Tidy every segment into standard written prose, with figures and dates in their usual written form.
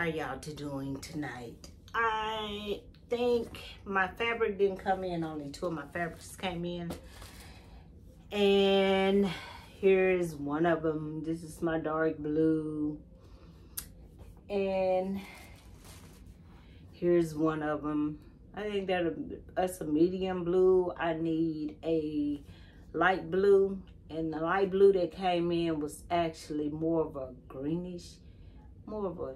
How y'all doing tonight? I think my fabric didn't come in. Only 2 of my fabrics came in. And here's one of them. This is my dark blue. And here's one of them. I think that's a medium blue. I need a light blue. And the light blue that came in was actually more of a greenish, more of a,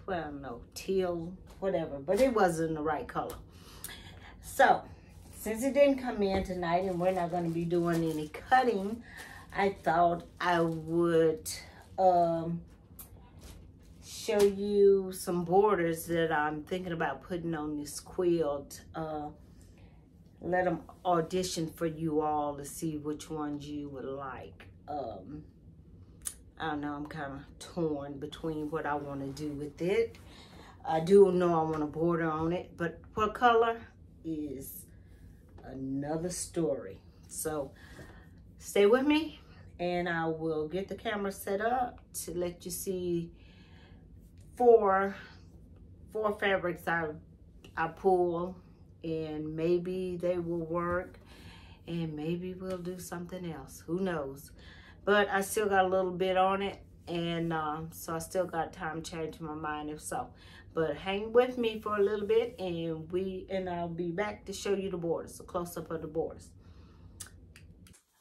well, I don't know, teal, whatever. But it wasn't the right color. So, since it didn't come in tonight and we're not going to be doing any cutting, I thought I would show you some borders that I'm thinking about putting on this quilt. Let them audition for you all to see which ones you would like. I don't know, I'm kind of torn between what I want to do with it. I do know I want a border on it, but what color is another story. So stay with me and I will get the camera set up to let you see four fabrics I pull, and maybe they will work and maybe we'll do something else. Who knows? But I still got a little bit on it, and so I still got time to change my mind if so. But hang with me for a little bit and I'll be back to show you the borders, a close-up of the borders.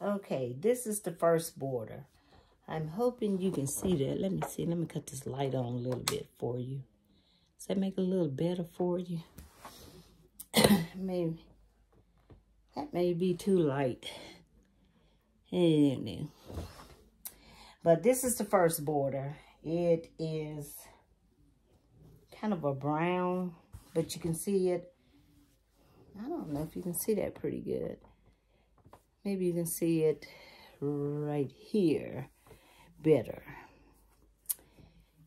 Okay, this is the first border. I'm hoping you can see that. Let me see. Let me cut this light on a little bit for you. Does that make it a little better for you? Maybe. That may be too light. Anyway. But this is the first border. It is kind of a brown, but you can see it. I don't know if you can see that pretty good. Maybe you can see it right here better.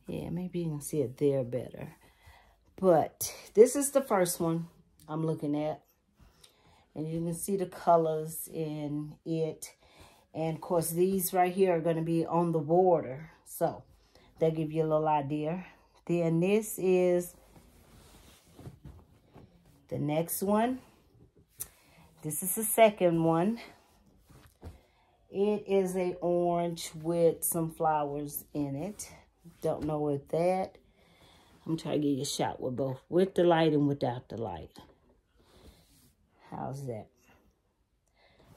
Yeah, maybe you can see it there better. But this is the first one I'm looking at. And you can see the colors in it. And of course, these right here are going to be on the border. So they'll give you a little idea. Then this is the next one. This is the second one. It is a orange with some flowers in it. Don't know what that. I'm trying to get you a shot with both, with the light and without the light. How's that?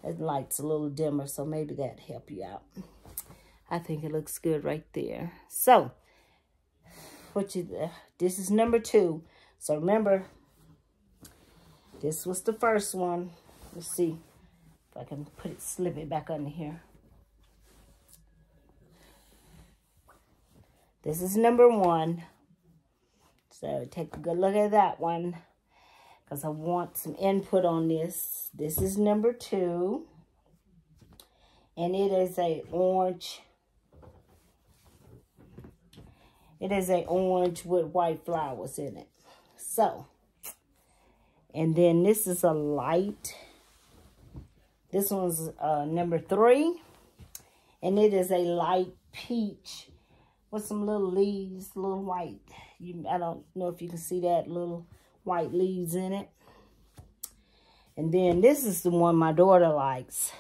That light's a little dimmer, so maybe that'd help you out. I think it looks good right there. So, this is number 2. So remember, this was the first one. Let's see if I can slip it back under here. This is number 1. So take a good look at that one, because I want some input on this. This is number 2. And it is a orange. It is a orange with white flowers in it. So, and then this is a light. This one's number 3. And it is a light peach with some little leaves, little white. I don't know if you can see that, little white leaves in it. And then this is the one my daughter likes.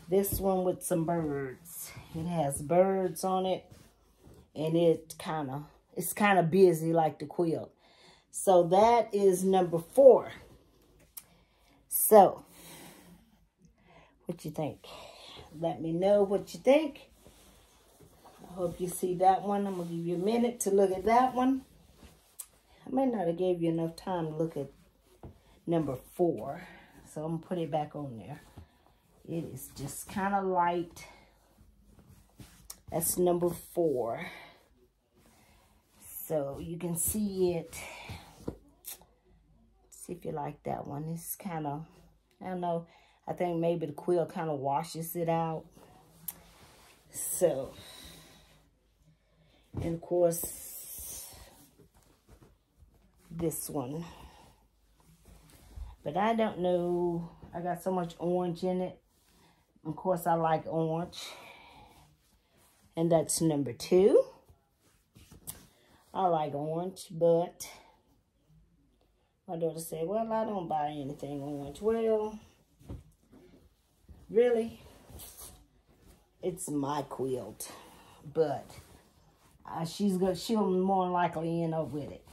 This one with some birds. It has birds on it. And it's kind of busy like the quilt. So that is number 4. So, what you think? Let me know what you think. I hope you see that one. I'm going to give you a minute to look at that one. I may not have gave you enough time to look at number 4. So I'm going to put it back on there. It is just kind of light. That's number 4. So you can see it. See if you like that one. It's kind of, I don't know. I think maybe the quilt kind of washes it out. So, and of course, this one. But I don't know. I got so much orange in it. Of course, I like orange. And that's number 2. I like orange, but my daughter said, well, I don't buy anything orange. Well, really, it's my quilt, but she'll more likely end up with it.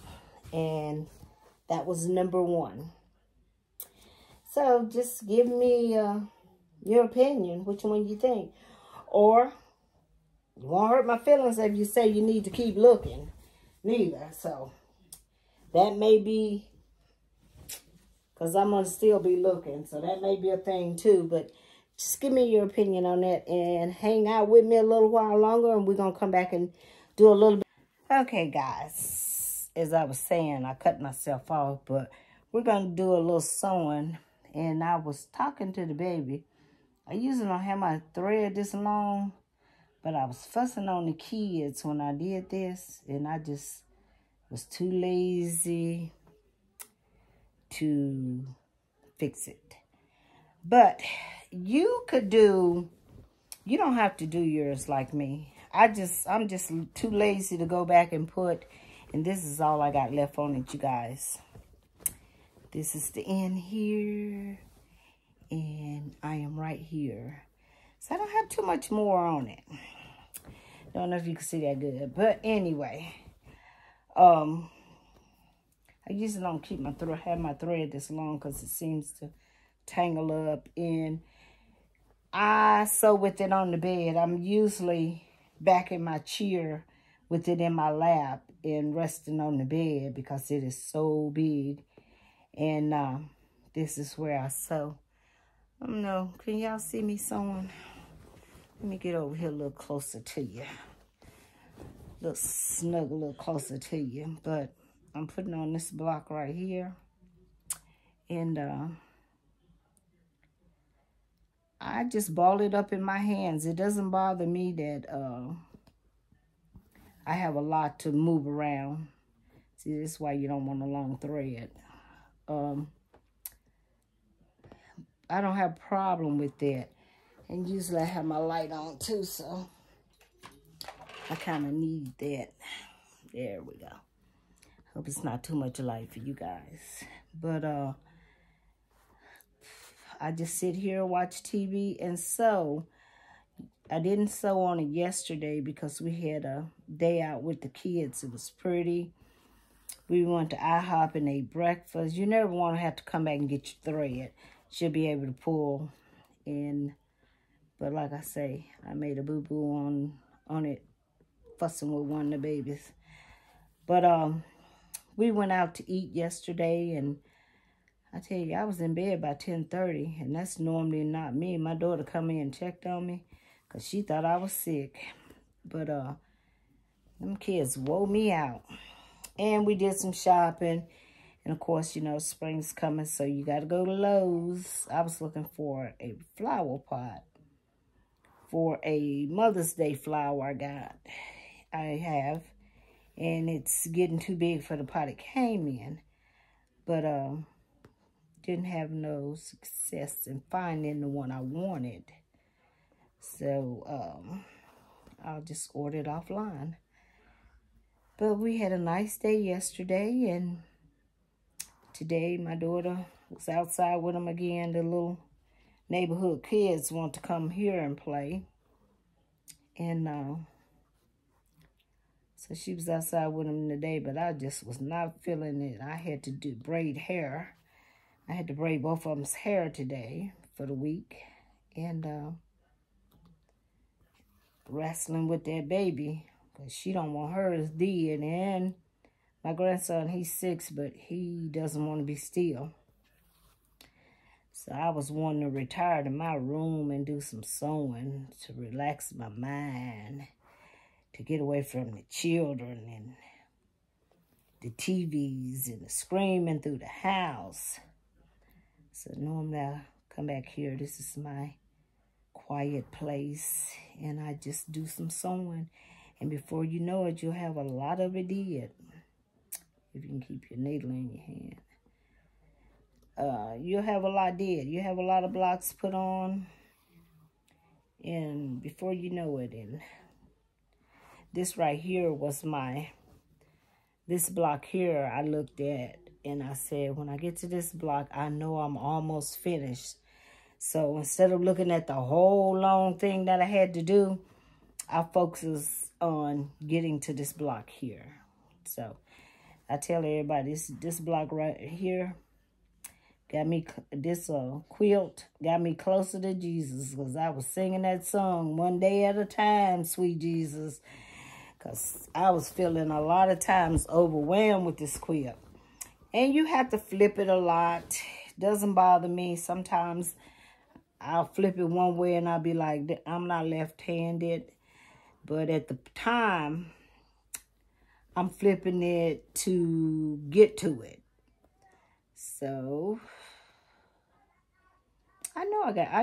And that was number 1. So just give me your opinion, which one you think. Or you won't hurt my feelings if you say you need to keep looking, neither. So that may be, because I'm going to still be looking. So that may be a thing too. But just give me your opinion on that and hang out with me a little while longer. And we're going to come back and do a little bit. Okay, guys. As I was saying, I cut myself off. But we're going to do a little sewing. And I was talking to the baby. I usually don't have my thread this long. But I was fussing on the kids when I did this. And I just was too lazy to fix it. But you could do, you don't have to do yours like me. I'm just too lazy to go back and put, and this is all I got left on it, you guys. This is the end here, and I am right here. So I don't have too much more on it. Don't know if you can see that good, but anyway, I usually don't keep have my thread this long because it seems to tangle up, and I sew with it on the bed. I'm usually back in my chair with it in my lap and resting on the bed because it is so big. And this is where I sew. I don't know, can y'all see me sewing? Let me get over here a little closer to you. A little snug, a little closer to you. But I'm putting on this block right here. And I just ball it up in my hands. It doesn't bother me that I have a lot to move around. See, this is why you don't want a long thread. I don't have a problem with that. And usually I have my light on too, so I kind of need that. There we go. Hope it's not too much light for you guys. But I just sit here, watch TV, and sew. I didn't sew on it yesterday because we had a day out with the kids. It was pretty. We went to IHOP and ate breakfast. You never want to have to come back and get your thread. She'll be able to pull in. But like I say, I made a boo-boo on it, fussing with one of the babies. But we went out to eat yesterday, and I tell you, I was in bed by 10:30, and that's normally not me. My daughter come in and checked on me because she thought I was sick. But them kids wore me out. And we did some shopping. And, of course, you know, spring's coming, so you got to go to Lowe's. I was looking for a flower pot for a Mother's Day flower I have. And it's getting too big for the pot it came in. But didn't have no success in finding the one I wanted. So I'll just order it offline. But we had a nice day yesterday, and today my daughter was outside with them again. The little neighborhood kids want to come here and play. And so she was outside with them today, but I just was not feeling it. I had to braid hair. I had to braid both of them's hair today for the week. And wrestling with that baby. Because she don't want hers dead. And my grandson, he's 6, but he doesn't want to be still. So I was wanting to retire to my room and do some sewing to relax my mind. To get away from the children and the TVs and the screaming through the house. So normally I come back here. This is my quiet place. And I just do some sewing. And before you know it, you'll have a lot of it did. If you can keep your needle in your hand. You'll have a lot did. You have a lot of blocks put on. And before you know it, and this right here was my This block here I looked at and I said, when I get to this block, I know I'm almost finished. So instead of looking at the whole long thing that I had to do, I focus on getting to this block here. So I tell everybody, this block right here got me, this quilt got me closer to Jesus, because I was singing that song, one day at a time, sweet Jesus, because I was feeling a lot of times overwhelmed with this quilt. And you have to flip it a lot. Doesn't bother me. Sometimes I'll flip it one way and I'll be like, I'm not left-handed. But at the time, I'm flipping it to get to it. So I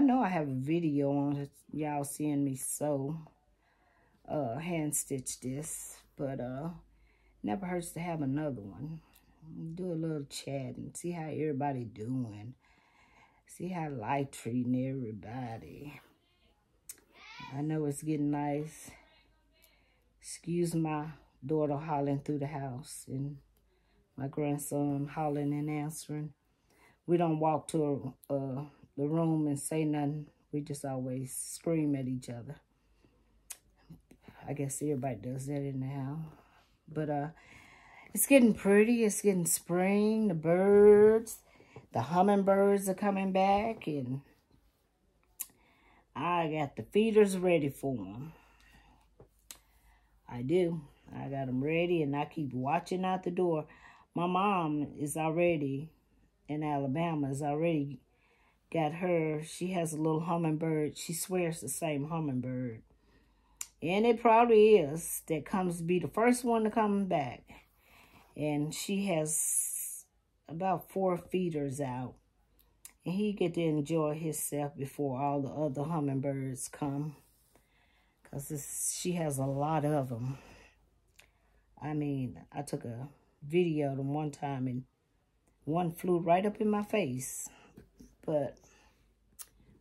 know I have a video on y'all seeing me sew, hand stitch this, but never hurts to have another one. Do a little chat and see how everybody doing. See how life treating everybody. I know it's getting nice. Excuse my daughter hollering through the house and my grandson hollering and answering. We don't walk to the room and say nothing. We just always scream at each other. I guess everybody does that in the house. But it's getting pretty. It's getting spring. The birds, the hummingbirds are coming back, and I got the feeders ready for them. I do. I got them ready, and I keep watching out the door. My mom is already in Alabama, has already got her. She has a little hummingbird. She swears the same hummingbird. And it probably is that comes to be the first one to come back. And she has about 4 feeders out. And he get to enjoy himself before all the other hummingbirds come. Because she has a lot of them. I mean, I took a video of them one time and one flew right up in my face. But,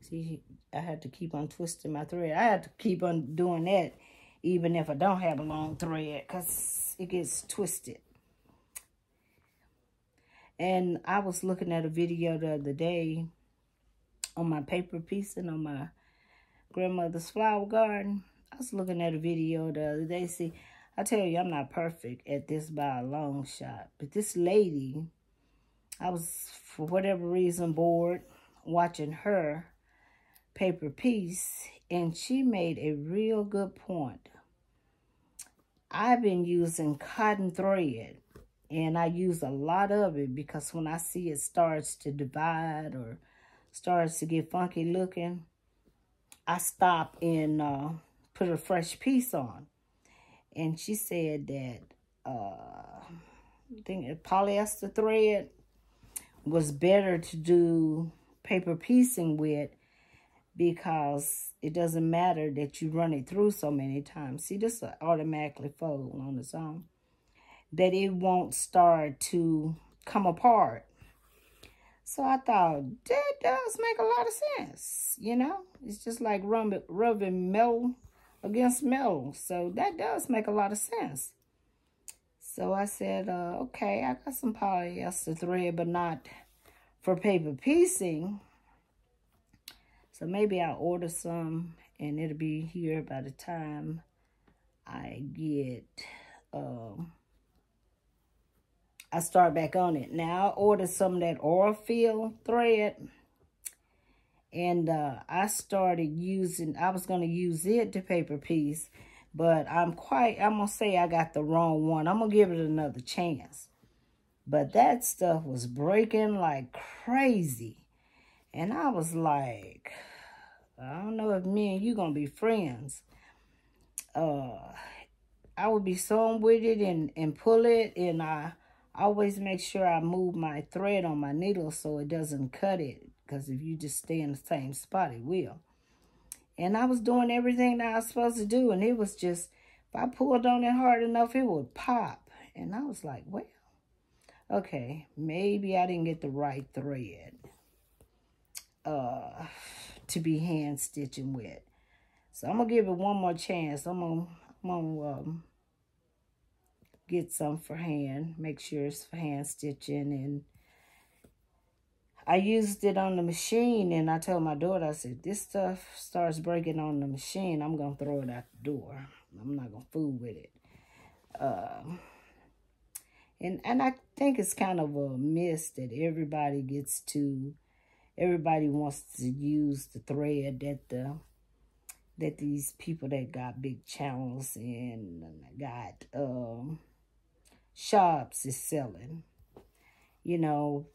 see, I had to keep on twisting my thread. I had to keep on doing that even if I don't have a long thread, because it gets twisted. And I was looking at a video the other day on my paper piecing on my grandmother's flower garden. I was looking at a video the other day. See, I tell you, I'm not perfect at this by a long shot. But this lady, I was, for whatever reason, bored watching her paper piece, and she made a real good point. I've been using cotton thread, and I use a lot of it because when I see it starts to divide or starts to get funky looking, I stop and put a fresh piece on. And she said that I think polyester thread was better to do paper piecing with, because it doesn't matter that you run it through so many times. See, this will automatically fold on its own. That it won't start to come apart. So I thought, that does make a lot of sense, you know? It's just like rubbing metal against metal. So that does make a lot of sense. So I said, okay, I got some polyester thread, but not for paper piecing. So maybe I'll order some, and it'll be here by the time I get, I start back on it. Now, I ordered some of that Oilfield thread, and I started using, I was going to use it to paper piece, but I'm going to say I got the wrong one. I'm going to give it another chance. But that stuff was breaking like crazy. And I was like, I don't know if me and you going to be friends. I would be sewing with it and pull it, and I always make sure I move my thread on my needle so it doesn't cut it, because if you just stay in the same spot, it will. And I was doing everything that I was supposed to do, and it was just, if I pulled on it hard enough, it would pop. And I was like, well, okay, maybe I didn't get the right thread to be hand stitching with. So I'm going to give it one more chance. I'm gonna get some for hand. Make sure it's for hand stitching. And I used it on the machine, and I told my daughter, I said, this stuff starts breaking on the machine, I'm going to throw it out the door. I'm not going to fool with it. And I think it's kind of a miss that everybody wants to use the thread that these people that got big channels and got shops is selling. You know,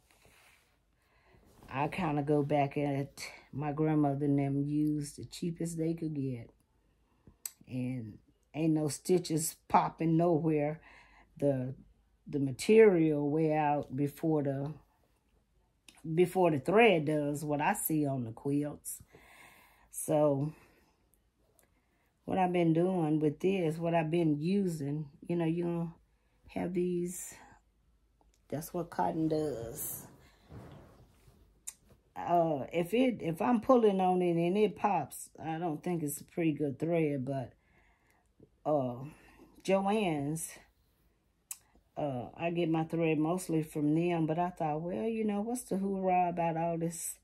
I kind of go back at my grandmother and them used the cheapest they could get. And ain't no stitches popping nowhere. The material wear out before the thread does, what I see on the quilts. So what I've been doing with this, what I've been using, you know, you're going to have these, that's what cotton does. If I'm pulling on it and it pops, I don't think it's a pretty good thread, but Joann's, I get my thread mostly from them, but I thought, well, you know, what's the hoorah about all this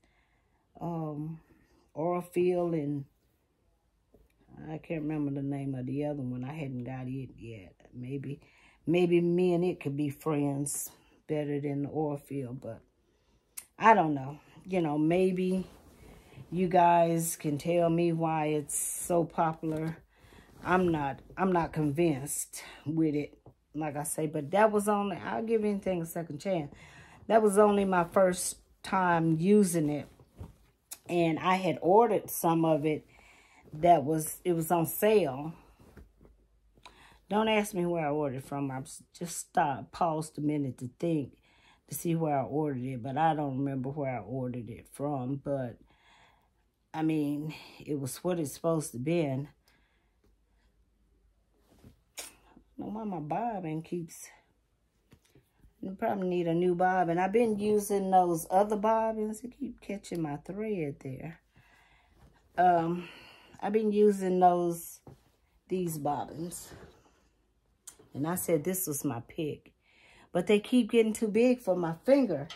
Orfeel, and I can't remember the name of the other one. I hadn't got it yet. Maybe me and it could be friends better than the Orfeel, but I don't know. You know, maybe you guys can tell me why it's so popular. I'm not convinced with it, like I say, but that was only, I'll give anything a second chance. That was only my first time using it. And I had ordered some of it it was on sale. Don't ask me where I ordered from. I just paused a minute to think to see where I ordered it, but I don't remember where I ordered it from. But I mean, it was what it's supposed to be. I don't know why my bobbin keeps, I probably need a new bobbin. I've been using those other bobbins to keep catching my thread there. I've been using these bobbins. And I said this was my pick. But they keep getting too big for my finger.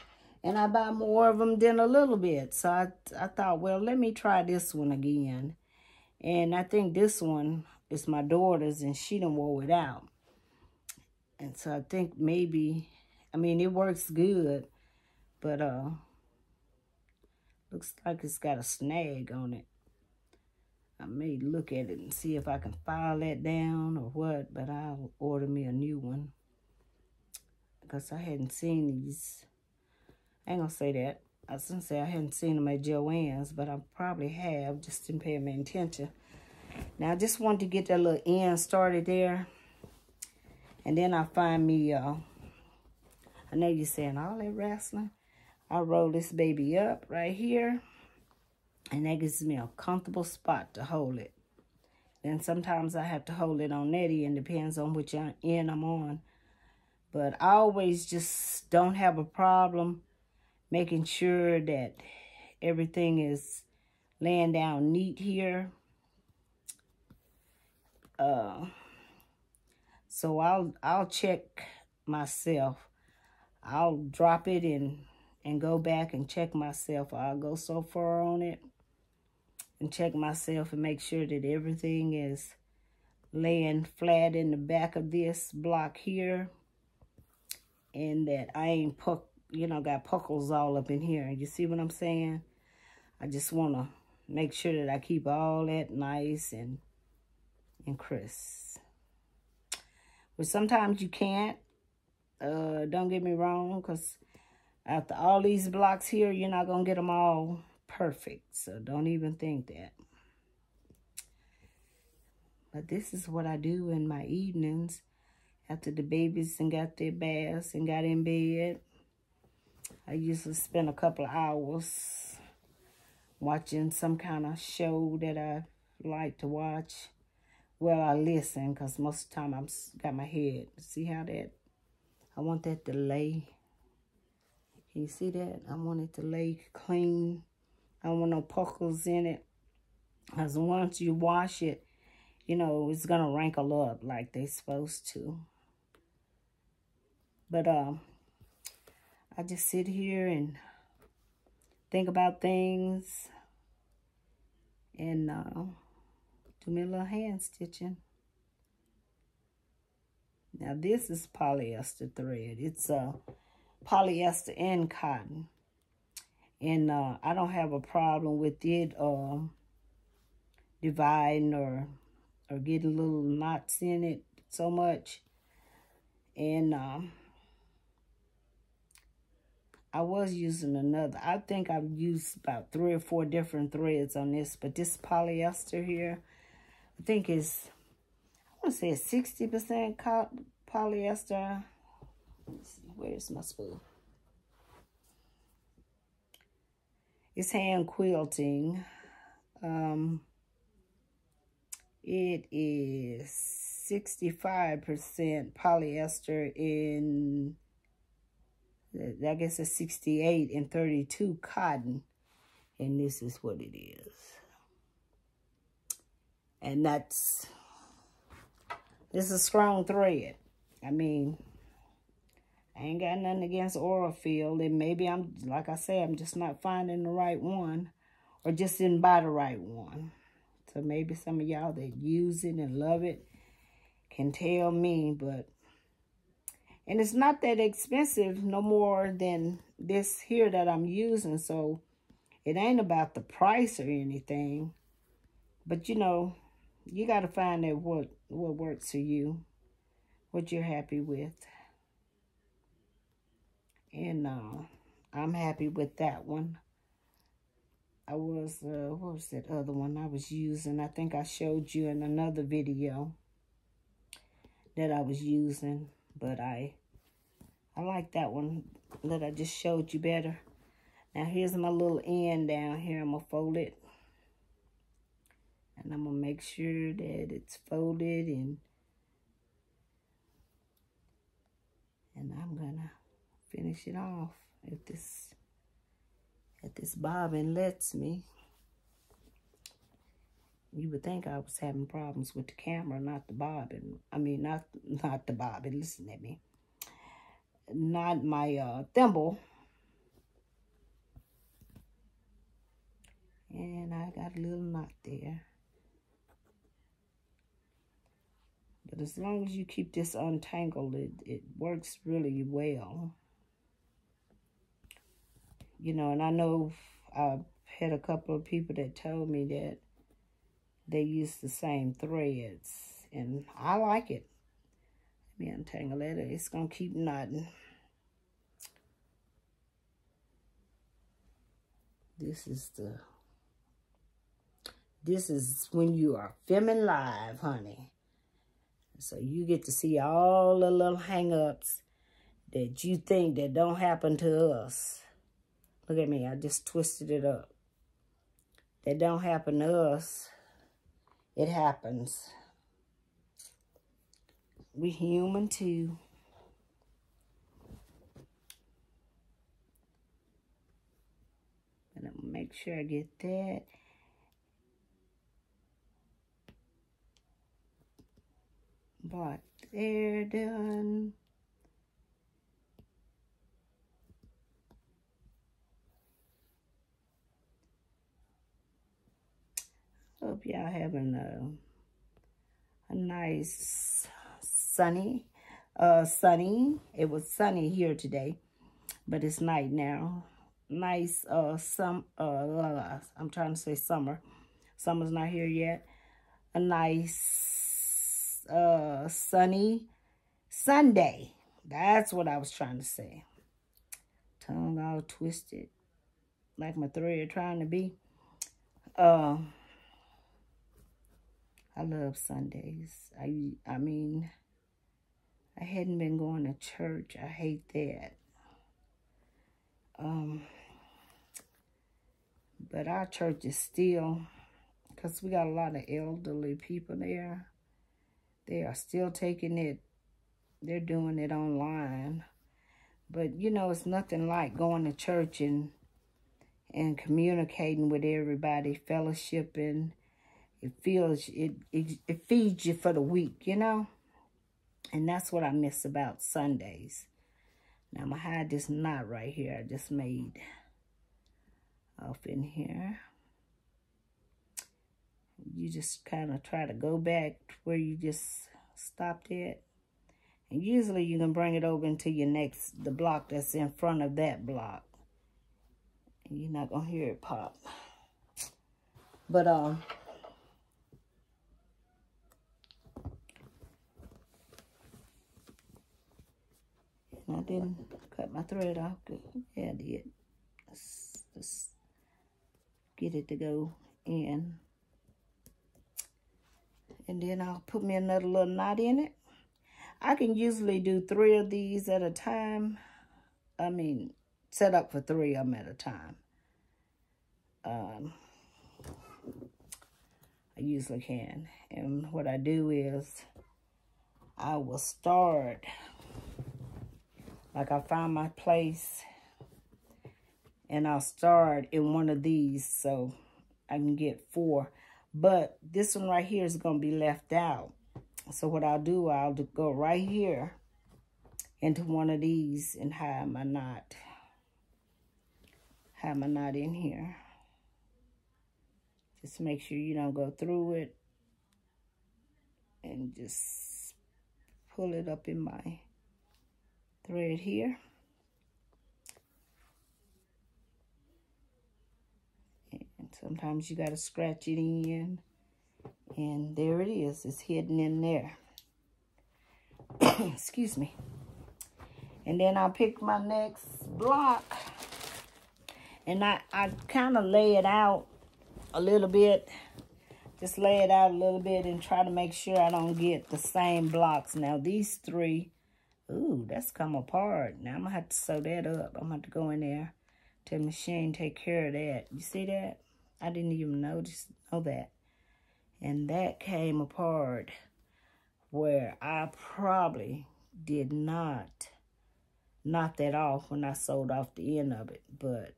And I buy more of them than a little bit. So I thought, well, let me try this one again. And I think this one is my daughter's, and she done wore it out. And so I think maybe, I mean, it works good. But looks like it's got a snag on it. I may look at it and see if I can file that down or what. But I'll order me a new one. Because I hadn't seen these. I ain't gonna say that. I was gonna say I hadn't seen them at Joann's, but I probably have, just didn't pay them any attention. Now I just wanted to get that little end started there. And then I find me, I know you're saying all that wrestling. I roll this baby up right here. And that gives me a comfortable spot to hold it. Then sometimes I have to hold it on that end, depends on which end I'm on. But I always just don't have a problem making sure that everything is laying down neat here. So I'll check myself. I'll drop it and go back and check myself. I'll go so far on it and check myself and make sure that everything is laying flat in the back of this block here. And that I ain't got puckles all up in here. You see what I'm saying? I just want to make sure that I keep all that nice and crisp. But sometimes you can't. Don't get me wrong, because after all these blocks here, you're not going to get them all perfect. So don't even think that. But this is what I do in my evenings. After the babies and got their baths and got in bed, I usually spend a couple of hours watching some kind of show that I like to watch. Well, I listen, because most of the time I'm got my head. See how that, I want that to lay. Can you see that? I want it to lay clean. I don't want no puckles in it. Because once you wash it, you know, it's going to wrinkle up like they're supposed to. But I just sit here and think about things and do me a little hand stitching. Now this is polyester thread. It's polyester and cotton. And I don't have a problem with it dividing or getting little knots in it so much. And I was using another. I think I've used about 3 or 4 different threads on this, but this polyester here, I think is, I want to say it's 60% polyester. Let's see, where's my spool? It's hand quilting. It is 65% polyester in, I guess it's 68 and 32 cotton. And this is what it is. And this is a strong thread. I mean, I ain't got nothing against Aurifil. And maybe I'm, like I say, I'm just not finding the right one. Or just didn't buy the right one. So maybe some of y'all that use it and love it can tell me. But, and it's not that expensive no more than this here that I'm using. So it ain't about the price or anything. But you know, you got to find out what works for you. What you're happy with. And I'm happy with that one. I was, what was that other one I was using? I think I showed you in another video that I was using. But I like that one that I just showed you better. Now here's my little end down here. I'm going to fold it. And I'm going to make sure that it's folded. And I'm going to finish it off if this bobbin lets me. You would think I was having problems with the camera, not the bobbin. I mean, not the bobbin. Listen at me. Not my thimble. And I got a little knot there. But as long as you keep this untangled, it works really well. You know, and I know I've had a couple of people that told me that they use the same threads. And I like it. Let me untangle it. It's going to keep knotting. This is when you are filming live, honey. So you get to see all the little hang-ups that you think that don't happen to us. Look at me, I just twisted it up. That don't happen to us. It happens. We human too. And I'm gonna make sure I get that. But they're done. Hope y'all having a nice sunny. It was sunny here today, but it's night now. Nice I'm trying to say summer. Summer's not here yet. A nice sunny Sunday. That's what I was trying to say. Tongue all twisted like my thread trying to be. I love Sundays. I mean, I hadn't been going to church. I hate that. But our church is still, because we got a lot of elderly people there, they are still taking it, they're doing it online. But, you know, it's nothing like going to church and communicating with everybody, fellowshipping. It feeds you for the week, you know? And that's what I miss about Sundays. Now I'm gonna hide this knot right here I just made off in here. You just kind of try to go back to where you just stopped it. And usually you can bring it over into your the block that's in front of that block. And you're not gonna hear it pop. But I didn't cut my thread off. Good. Yeah, I did. Let's get it to go in. And then I'll put me another little knot in it. I can usually do 3 of these at a time. I mean, set up for 3 of them at a time. I usually can. And what I do is I will start, like I find my place, and I'll start in one of these so I can get 4. But this one right here is going to be left out. So what I'll do, I'll go right here into one of these and hide my knot. Hide my knot in here. Just make sure you don't go through it. And just pull it up in my thread here. And sometimes you got to scratch it in. And there it is. It's hidden in there. Excuse me. And then I'll pick my next block. And I kind of lay it out a little bit. Just lay it out a little bit and try to make sure I don't get the same blocks. Now these 3, ooh, that's come apart. Now I'm going to have to sew that up. I'm going to have to go in there to the machine, take care of that. You see that? I didn't even know that. And that came apart where I probably did not knock that off when I sewed off the end of it. But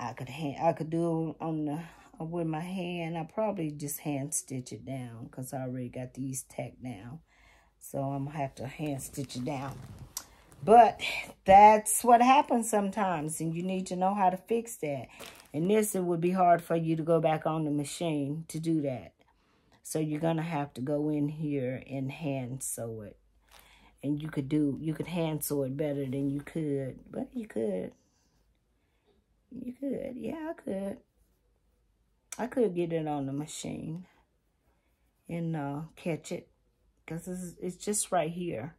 I could do it with my hand. I probably just hand stitch it down because I already got these tacked down. So I'm going to have to hand stitch it down. But that's what happens sometimes, and you need to know how to fix that. And this, it would be hard for you to go back on the machine to do that. So you're going to have to go in here and hand sew it. And you could hand sew it better than you could. But you could. You could. Yeah, I could. I could get it on the machine and catch it. Because it's just right here.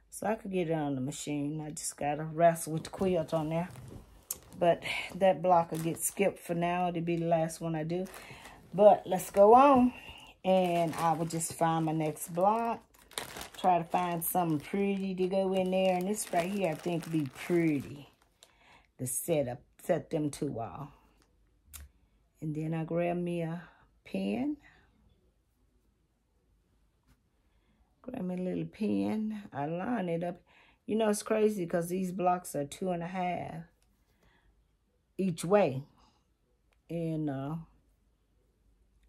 So I could get it on the machine. I just got to wrestle with the quilt on there. But that block will get skipped for now. It'll be the last one I do. But let's go on. And I will just find my next block. Try to find something pretty to go in there. And this right here I think would be pretty to set them 2 off. And then I grab me a pen. Grab me a little pen. I line it up. You know, it's crazy because these blocks are 2.5 each way. And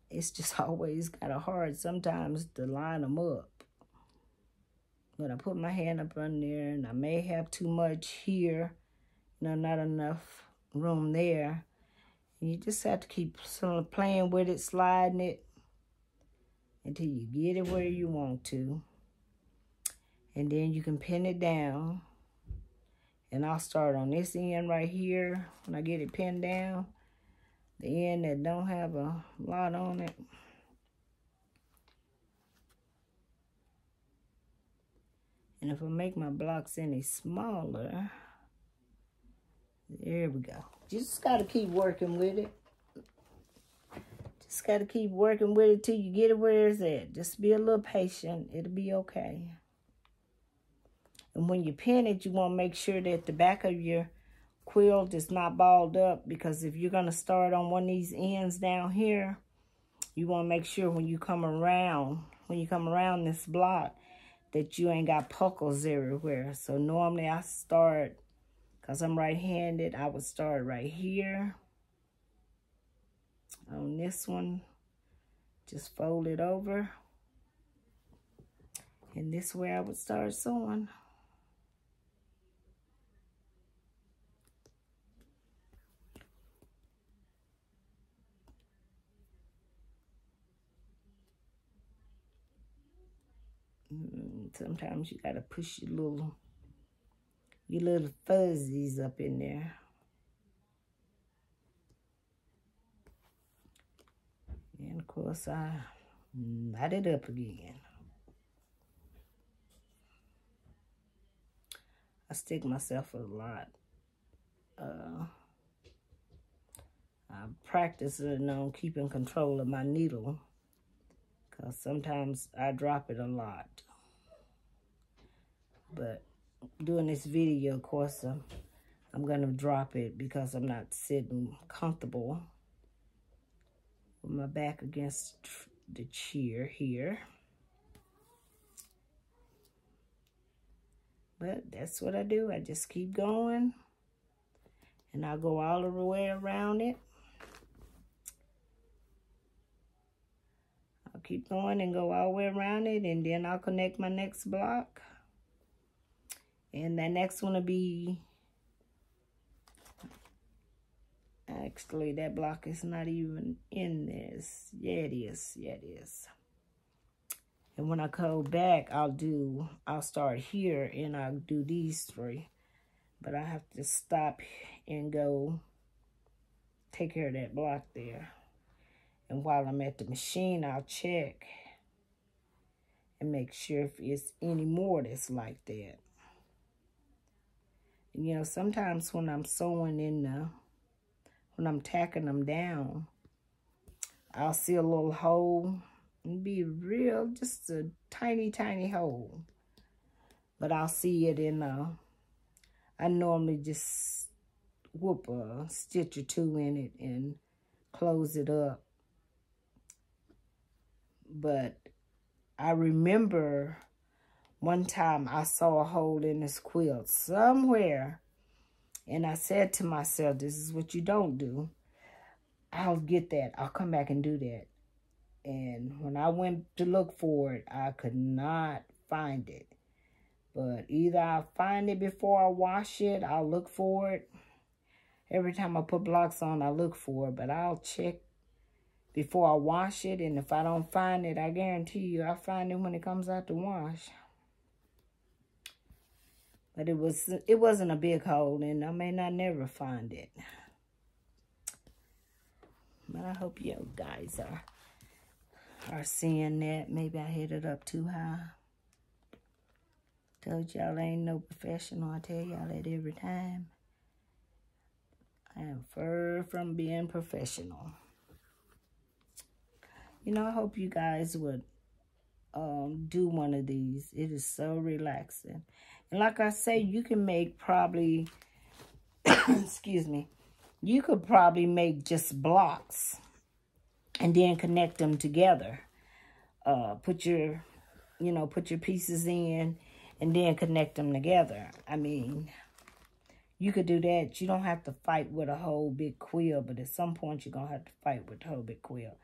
it's just always kind of hard sometimes to line them up. But I put my hand up on there, and I may have too much here. You know, not enough room there. And you just have to keep sort of playing with it, sliding it, until you get it where you want to. And then you can pin it down. And I'll start on this end right here when I get it pinned down. The end that don't have a lot on it. And if I make my blocks any smaller, there we go. Just got to keep working with it. Just got to keep working with it till you get it where it's at. Just be a little patient. It'll be okay. And when you pin it, you want to make sure that the back of your quilt is not balled up, because if you're going to start on one of these ends down here, you want to make sure when you come around this block, that you ain't got puckles everywhere. So normally I start, because I'm right-handed, I would start right here on this one. Just fold it over. And this way I would start sewing. Sometimes you gotta push your little fuzzies up in there. And of course, I knot it up again. I stick myself a lot. I'm practicing on keeping control of my needle, because sometimes I drop it a lot. But doing this video, of course, I'm going to drop it because I'm not sitting comfortable with my back against the chair here. But that's what I do. I just keep going, and I'll go all the way around it. I'll keep going and go all the way around it, and then I'll connect my next block. And the next one will be, actually that block is not even in this. Yeah, it is. Yeah, it is. And when I go back, I'll start here and I'll do these 3. But I have to stop and go take care of that block there. And while I'm at the machine, I'll check and make sure if it's any more that's like that. You know, sometimes when I'm sewing when I'm tacking them down, I'll see a little hole. It'll be real, just a tiny, tiny hole. But I'll see it in I normally just whoop a stitch or 2 in it and close it up. But I remember one time I saw a hole in this quilt somewhere, and I said to myself, this is what you don't do. I'll get that. I'll come back and do that. And when I went to look for it, I could not find it. But either I'll find it before I wash it, I'll look for it. Every time I put blocks on, I look for it, but I'll check before I wash it. And if I don't find it, I guarantee you I'll find it when it comes out to wash. But it wasn't a big hole, and I may not never find it. But I hope you guys are seeing that. Maybe I hit it up too high. Told y'all I ain't no professional. I tell y'all that every time. I am far from being professional. You know, I hope you guys would do one of these. It is so relaxing. And like I say, you can make probably, excuse me, you could probably make just blocks and then connect them together. Put your pieces in and then connect them together. I mean, you could do that. You don't have to fight with a whole big quilt, but at some point you're going to have to fight with the whole big quilt.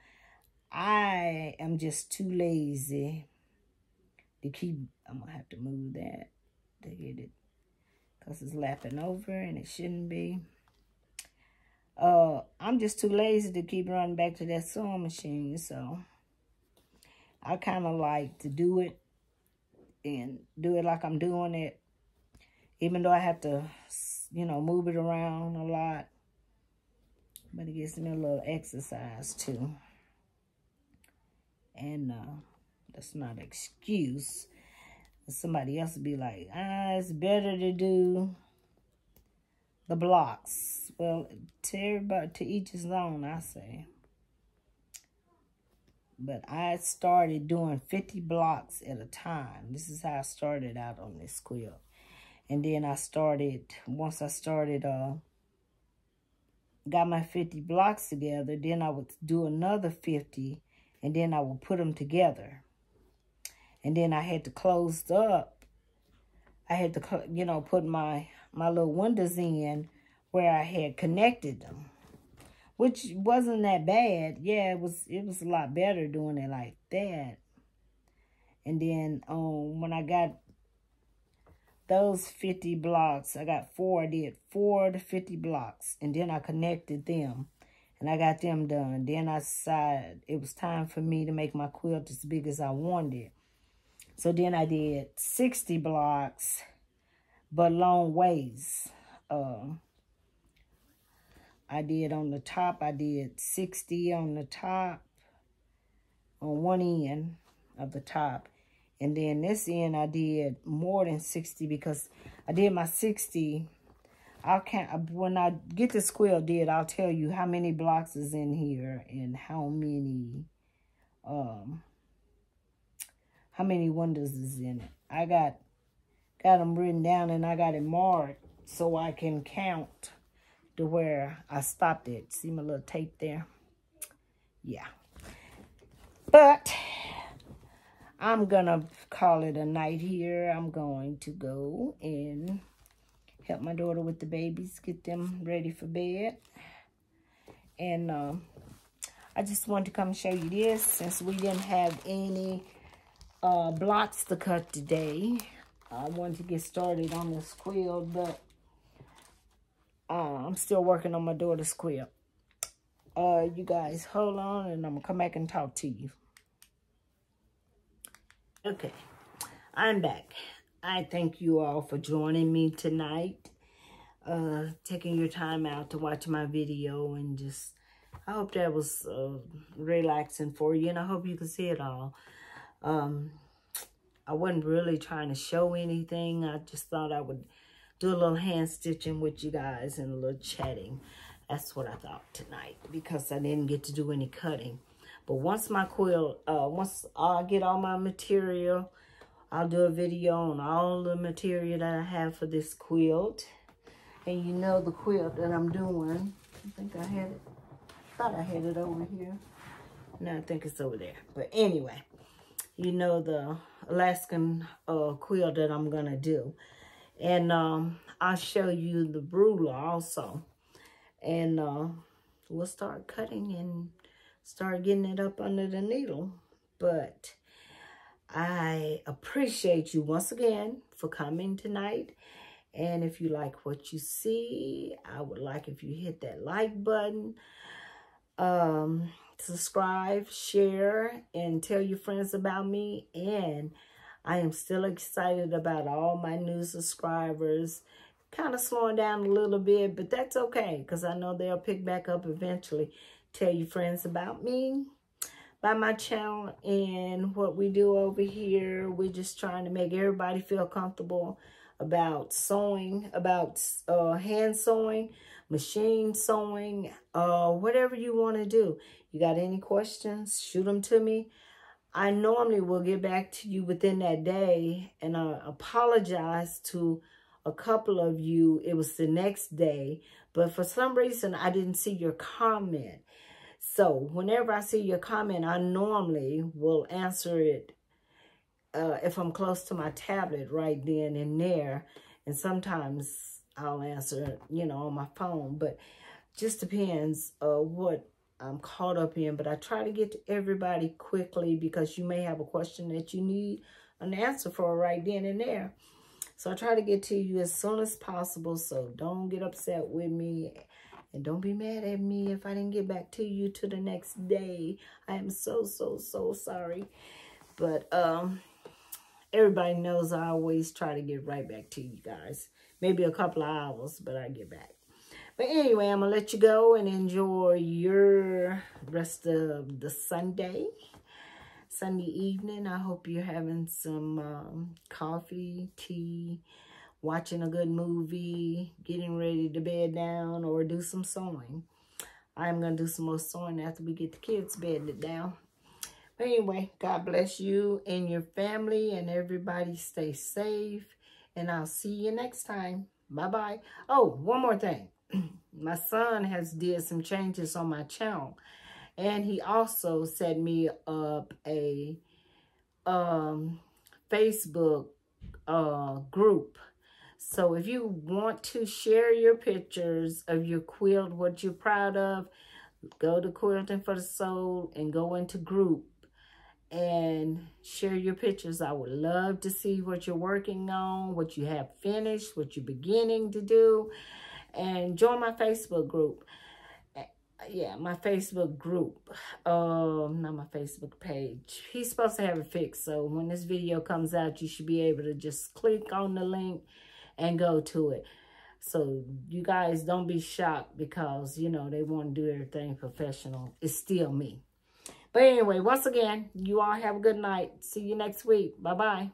I am just too lazy to keep, I'm going to have to move that to get it, because it's lapping over and it shouldn't be. I'm just too lazy to keep running back to that sewing machine, so I kind of like to do it and do it like I'm doing it, even though I have to, you know, move it around a lot. But it gives me a little exercise too. And that's not an excuse. Somebody else would be like, it's better to do the blocks. Well, to everybody, to each his own, I say. But I started doing 50 blocks at a time. This is how I started out on this quilt. And then once I started, got my 50 blocks together, then I would do another 50, and then I would put them together. And then I had to close up. I had to, you know, put my little windows in where I had connected them, which wasn't that bad. Yeah, it was a lot better doing it like that. And then when I got those 50 blocks, I did 4 to 50 blocks, and then I connected them, and I got them done. Then I decided it was time for me to make my quilt as big as I wanted. So then I did 60 blocks, but long ways. I did on the top, I did 60 on the top, on one end of the top. And then this end, I did more than 60 because I did my 60. I'll count, when I get this quilt did, I'll tell you how many blocks is in here and how many windows is in it. I got them written down and I got it marked so I can count to where I stopped it. See my little tape there? Yeah. But I'm gonna call it a night here. I'm going to go and help my daughter with the babies, get them ready for bed. And I just wanted to come show you this since we didn't have any blocks to cut today. I wanted to get started on this quilt, but I'm still working on my daughter's quilt. You guys, hold on, and I'm going to come back and talk to you. Okay, I'm back. I thank you all for joining me tonight. Taking your time out to watch my video, and just, I hope that was relaxing for you, and I hope you can see it all. I wasn't really trying to show anything. I just thought I would do a little hand stitching with you guys and a little chatting. That's what I thought tonight, because I didn't get to do any cutting. But once my quilt, once I get all my material, I'll do a video on all the material that I have for this quilt. And you know the quilt that I'm doing. I think I had it. Thought I had it over here. No, I think it's over there. But anyway, you know the Alaskan quilt that I'm going to do. And I'll show you the ruler also. And we'll start cutting and start getting it up under the needle. But I appreciate you once again for coming tonight. And if you like what you see, I would like if you hit that like button, subscribe, share, and tell your friends about me. And I am still excited about all my new subscribers. Kind of slowing down a little bit, but that's okay, because I know they'll pick back up eventually. Tell your friends about me, about my channel, and what we do over here. We're just trying to make everybody feel comfortable about sewing, about hand sewing, machine sewing, whatever you want to do. You got any questions, shoot them to me. I normally will get back to you within that day, and I apologize to a couple of you. It was the next day, but for some reason I didn't see your comment. So whenever I see your comment, I normally will answer it if I'm close to my tablet right then and there. And sometimes I'll answer it, you know, on my phone, but just depends what I'm caught up in. But I try to get to everybody quickly, because you may have a question that you need an answer for right then and there. So I try to get to you as soon as possible. So don't get upset with me. And don't be mad at me if I didn't get back to you till the next day. I am so sorry. But everybody knows I always try to get right back to you guys. Maybe a couple of hours, but I get back. But anyway, I'm going to let you go and enjoy your rest of the Sunday evening. I hope you're having some coffee, tea, watching a good movie, getting ready to bed down, or do some sewing. I'm going to do some more sewing after we get the kids bedded down. But anyway, God bless you and your family, and everybody stay safe. And I'll see you next time. Bye-bye. Oh, one more thing. My son has did some changes on my channel. And he also set me up a Facebook group. So if you want to share your pictures of your quilt, what you're proud of, go to Quilting for the Soul and go into group and share your pictures. I would love to see what you're working on, what you have finished, what you're beginning to do, and join my Facebook group. yeah, my Facebook group, not my Facebook page. He's supposed to have it fixed, so when this video comes out, you should be able to just click on the link and go to it. So you guys don't be shocked because, you know, they want to do everything professional. It's still me. But anyway, once again, you all have a good night. See you next week. Bye-bye.